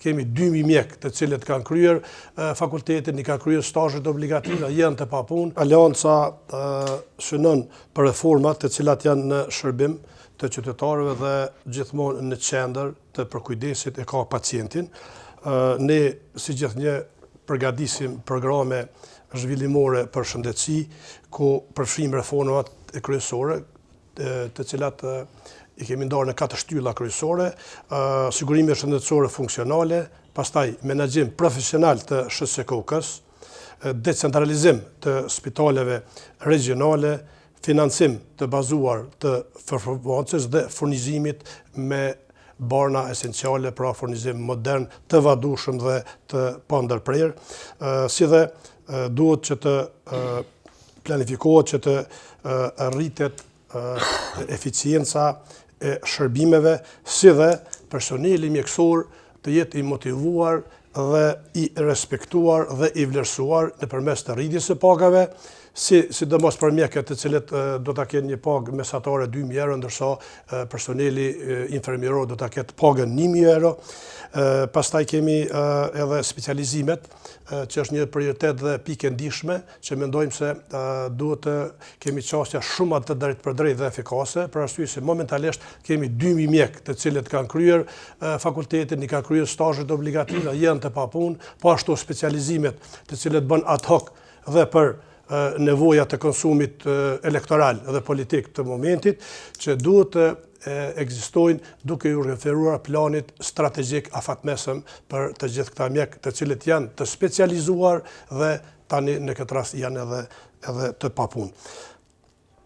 kemi 2000 mjek të cilët kanë kryer fakultetin, i kanë kryer stazhet obligative, janë të papunë. Alianca synon për reformat të cilat janë në shërbim të qytetarëve dhe gjithmonë në qendër të përkujdesit e ka pacientin. Ne si gjithnjë përgatisim programe zhvillimore për shëndetësi, ku përfshijmë reformat e kryesore, të cilat i kemi ndarë në 4 shtylla kryesore: sigurimi shëndetësore funksionale, pastaj menaxhim profesional të SHSKUK-s, decentralizim të spitaleve regionale, financim të bazuar të performancës dhe furnizimit me barna esenciale, pra furnizim modern, të vadushëm dhe të pandërprerë, si dhe duhet që të planifikohet që të rritet eficienca e shërbimeve, si dhe personeli mjekësor të jetë i motivuar dhe i respektuar dhe i vlerësuar nëpërmes të rritjes së pagave, sidomos për mjekët të cilët do ta kenë një pagë mesatare 2000 euro, ndërsa personeli infermieror do ta ketë pagën 1000 euro. Pastaj kemi edhe specializimet, që është një prioritet dhe pikë ndihshme, që mendojmë se duhet të kemi çështja shumë të drejtë për drejtë dhe efikase, për arsye se momentalisht kemi 2000 mjek të cilët kanë kryer fakultetin, i kanë kryer stazhet obligative, janë të papunë, po ashtu specializimet të cilët bën ad hoc dhe për nevoja të konsumit elektoral dhe politik të momentit, që duhet të ekzistojnë duke u referuar planit strategjik afatmesëm për të gjithë këta mjek, të cilët janë të specializuar dhe tani në këtë rast janë edhe të papunë.